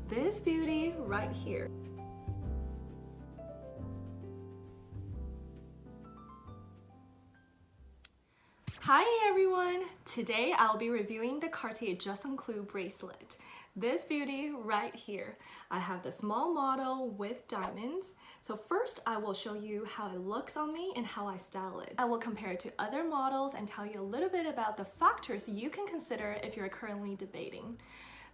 this beauty right here. Hi everyone! Today I'll be reviewing the Cartier Juste Un Clou bracelet. This beauty right here. I have the small model with diamonds. So first I will show you how it looks on me and how I style it. I will compare it to other models and tell you a little bit about the factors you can consider if you're currently debating.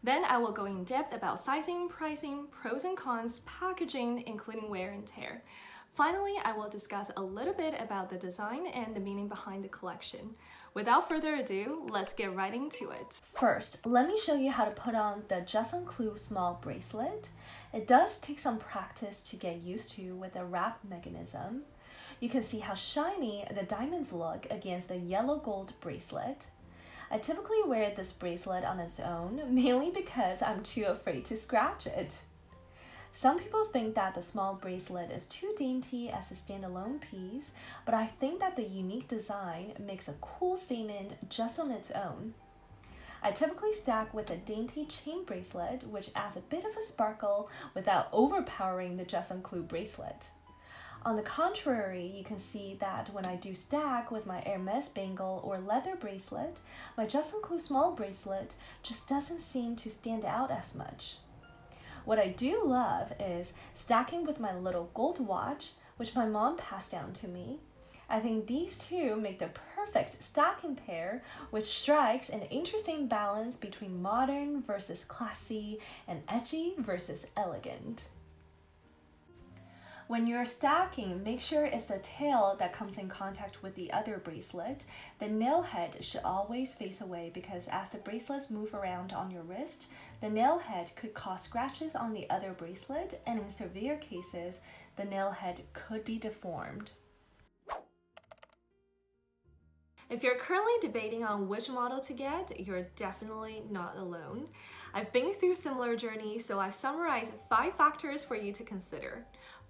Then I will go in depth about sizing, pricing, pros and cons, packaging, including wear and tear. Finally, I will discuss a little bit about the design and the meaning behind the collection. Without further ado, let's get right into it. First, let me show you how to put on the Juste Un Clou small bracelet. It does take some practice to get used to with the wrap mechanism. You can see how shiny the diamonds look against the yellow gold bracelet. I typically wear this bracelet on its own, mainly because I'm too afraid to scratch it. Some people think that the small bracelet is too dainty as a standalone piece, but I think that the unique design makes a cool statement just on its own. I typically stack with a dainty chain bracelet, which adds a bit of a sparkle without overpowering the Juste Un Clou bracelet. On the contrary, you can see that when I do stack with my Hermes bangle or leather bracelet, my Juste Un Clou small bracelet just doesn't seem to stand out as much. What I do love is stacking with my little gold watch, which my mom passed down to me. I think these two make the perfect stacking pair, which strikes an interesting balance between modern versus classy and edgy versus elegant. When you're stacking, make sure it's the tail that comes in contact with the other bracelet. The nail head should always face away because as the bracelets move around on your wrist, the nail head could cause scratches on the other bracelet, and in severe cases, the nail head could be deformed. If you're currently debating on which model to get, you're definitely not alone. I've been through similar journeys, so I've summarized 5 factors for you to consider.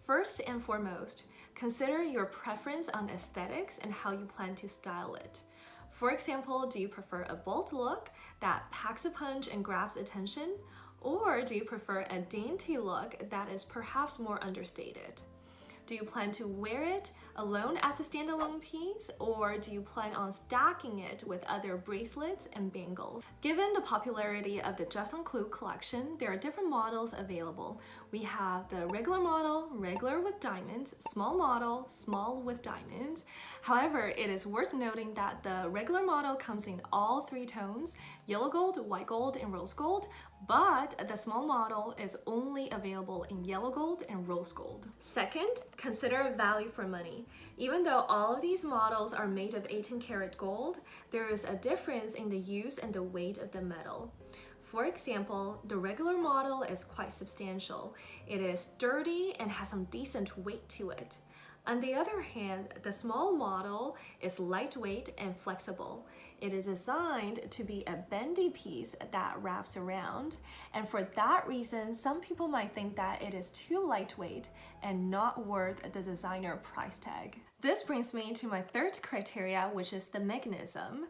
First and foremost, consider your preference on aesthetics and how you plan to style it. For example, do you prefer a bold look that packs a punch and grabs attention? Or do you prefer a dainty look that is perhaps more understated? Do you plan to wear it alone as a standalone piece, or do you plan on stacking it with other bracelets and bangles? Given the popularity of the Juste Un Clou collection, there are different models available. We have the regular model, regular with diamonds, small model, small with diamonds. However, it is worth noting that the regular model comes in all 3 tones, yellow gold, white gold, and rose gold, but the small model is only available in yellow gold and rose gold. Second, consider value for money. Even though all of these models are made of 18 karat gold, there is a difference in the use and the weight of the metal. For example, the regular model is quite substantial. It is sturdy and has some decent weight to it. On the other hand, the small model is lightweight and flexible. It is designed to be a bendy piece that wraps around, and for that reason, some people might think that it is too lightweight and not worth the designer price tag. This brings me to my third criteria, which is the mechanism.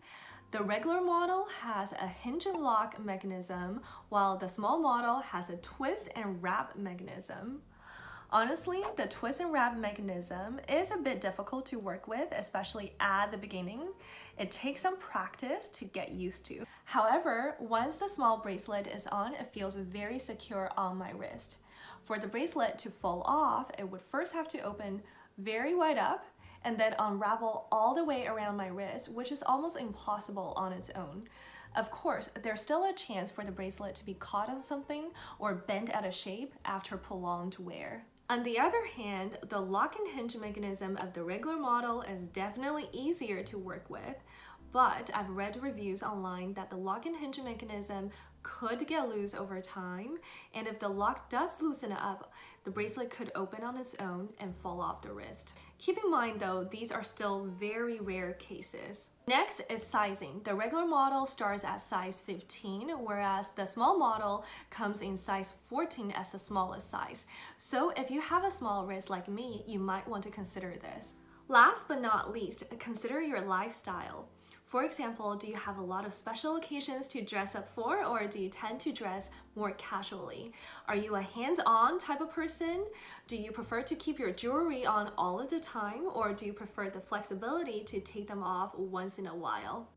The regular model has a hinge and lock mechanism, while the small model has a twist and wrap mechanism. Honestly, the twist and wrap mechanism is a bit difficult to work with, especially at the beginning. It takes some practice to get used to. However, once the small bracelet is on, it feels very secure on my wrist. For the bracelet to fall off, it would first have to open very wide up and then unravel all the way around my wrist, which is almost impossible on its own. Of course, there's still a chance for the bracelet to be caught on something or bent out of shape after prolonged wear. On the other hand, the lock and hinge mechanism of the regular model is definitely easier to work with, but I've read reviews online that the lock and hinge mechanism could get loose over time, and if the lock does loosen up, the bracelet could open on its own and fall off the wrist. Keep in mind though, these are still very rare cases. Next is sizing. The regular model starts at size 15, whereas the small model comes in size 14 as the smallest size. So if you have a small wrist like me, you might want to consider this. Last but not least, consider your lifestyle. For example, do you have a lot of special occasions to dress up for, or do you tend to dress more casually? Are you a hands-on type of person? Do you prefer to keep your jewelry on all of the time, or do you prefer the flexibility to take them off once in a while?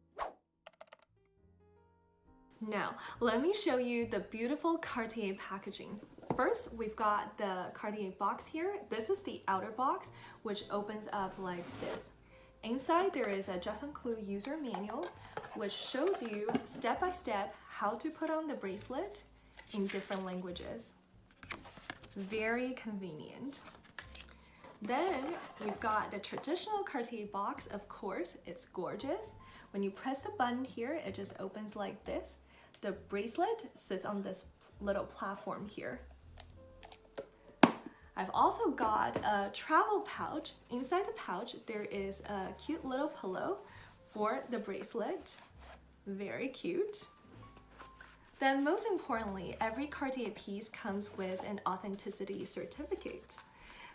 Now, let me show you the beautiful Cartier packaging. First, we've got the Cartier box here. This is the outer box, which opens up like this. Inside, there is a Juste Un Clou user manual, which shows you step by step how to put on the bracelet in different languages. Very convenient. Then we've got the traditional Cartier box. Of course, it's gorgeous. When you press the button here, it just opens like this. The bracelet sits on this little platform here. I've also got a travel pouch. Inside the pouch, there is a cute little pillow for the bracelet. Very cute. Then most importantly, every Cartier piece comes with an authenticity certificate.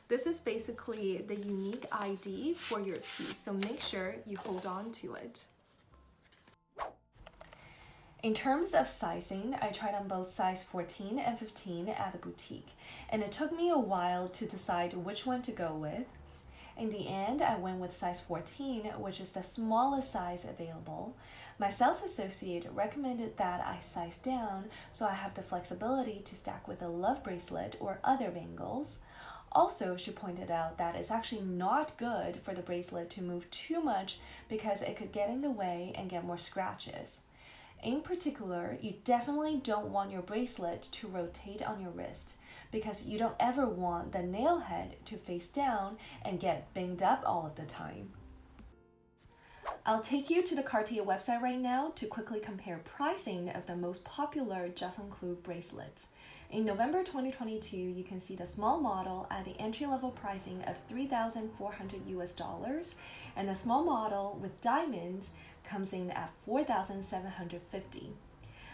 This is basically the unique ID for your piece, so make sure you hold on to it. In terms of sizing, I tried on both size 14 and 15 at the boutique, and it took me a while to decide which one to go with. In the end, I went with size 14, which is the smallest size available. My sales associate recommended that I size down so I have the flexibility to stack with a love bracelet or other bangles. Also, she pointed out that it's actually not good for the bracelet to move too much because it could get in the way and get more scratches. In particular, you definitely don't want your bracelet to rotate on your wrist because you don't ever want the nail head to face down and get banged up all of the time. I'll take you to the Cartier website right now to quickly compare pricing of the most popular Juste Un Clou bracelets. In November 2022, you can see the small model at the entry-level pricing of $3,400 and the small model with diamonds comes in at $4,750.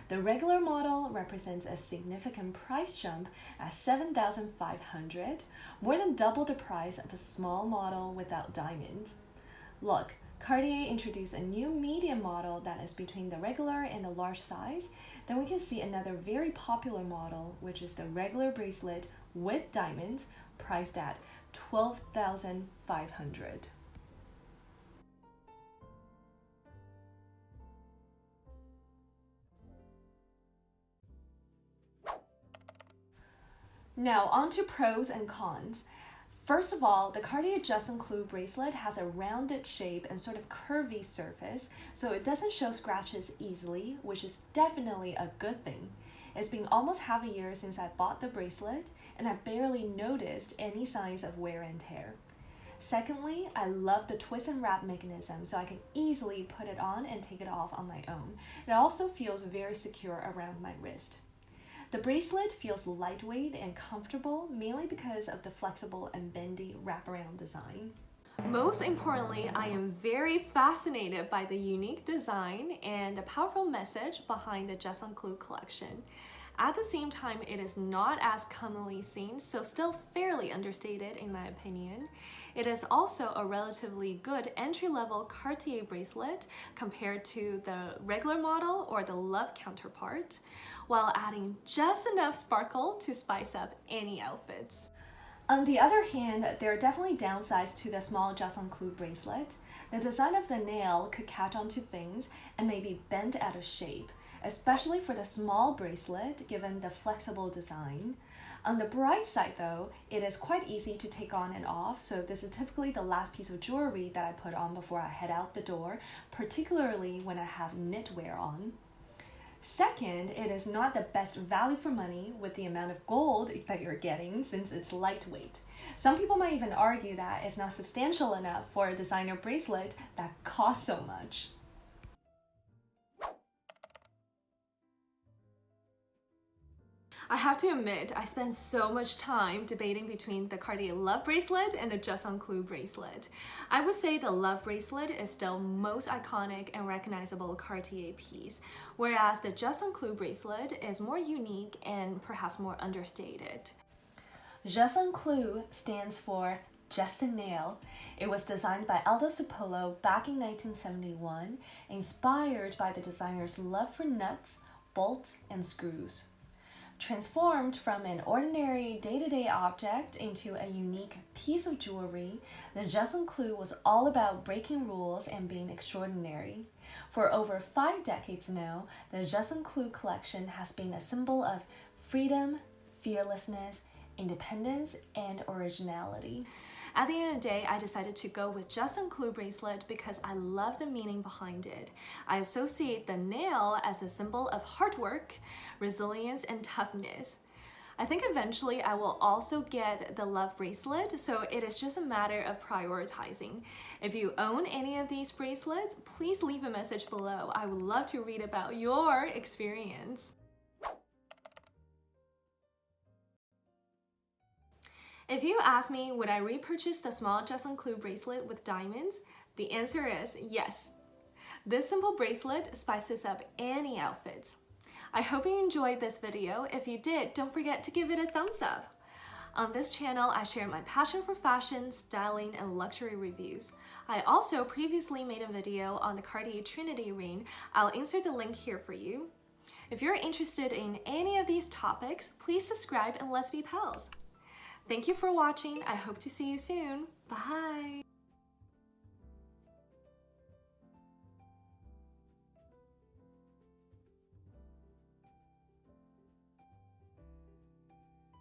The regular model represents a significant price jump at $7,500, more than double the price of a small model without diamonds. Look, Cartier introduced a new medium model that is between the regular and the large size. Then we can see another very popular model, which is the regular bracelet with diamonds, priced at $12,500. Now on to pros and cons. First of all, the Cartier Juste Un Clou bracelet has a rounded shape and sort of curvy surface, so it doesn't show scratches easily, which is definitely a good thing. It's been almost half a year since I bought the bracelet, and I barely noticed any signs of wear and tear. Secondly, I love the twist and wrap mechanism, so I can easily put it on and take it off on my own. It also feels very secure around my wrist. The bracelet feels lightweight and comfortable, mainly because of the flexible and bendy wraparound design. Most importantly, I am very fascinated by the unique design and the powerful message behind the Juste Un Clou collection. At the same time, it is not as commonly seen, so still fairly understated in my opinion. It is also a relatively good entry-level Cartier bracelet compared to the regular model or the Love counterpart, while adding just enough sparkle to spice up any outfits. On the other hand, there are definitely downsides to the small Juste Un Clou bracelet. The design of the nail could catch onto things and maybe bend out of shape, especially for the small bracelet given the flexible design. On the bright side though, it is quite easy to take on and off, so this is typically the last piece of jewelry that I put on before I head out the door, particularly when I have knitwear on. Second, it is not the best value for money with the amount of gold that you're getting since it's lightweight. Some people might even argue that it's not substantial enough for a designer bracelet that costs so much. I have to admit, I spent so much time debating between the Cartier Love bracelet and the Juste Un Clou bracelet. I would say the Love bracelet is still most iconic and recognizable Cartier piece, whereas the Juste Un Clou bracelet is more unique and perhaps more understated. Juste Un Clou stands for Just a Nail. It was designed by Aldo Cipolla back in 1971, inspired by the designer's love for nuts, bolts, and screws. Transformed from an ordinary day-to-day object into a unique piece of jewelry, the Juste Un Clou was all about breaking rules and being extraordinary. For over 5 decades now, the Juste Un Clou collection has been a symbol of freedom, fearlessness, independence, and originality. At the end of the day, I decided to go with Juste Un Clou bracelet because I love the meaning behind it. I associate the nail as a symbol of hard work, resilience, and toughness. I think eventually I will also get the love bracelet, so it is just a matter of prioritizing. If you own any of these bracelets, please leave a message below. I would love to read about your experience. If you ask me, would I repurchase the small Juste Un Clou bracelet with diamonds? The answer is yes. This simple bracelet spices up any outfits. I hope you enjoyed this video. If you did, don't forget to give it a thumbs up. On this channel, I share my passion for fashion, styling, and luxury reviews. I also previously made a video on the Cartier Trinity ring. I'll insert the link here for you. If you're interested in any of these topics, please subscribe and let's be pals. Thank you for watching. I hope to see you soon. Bye!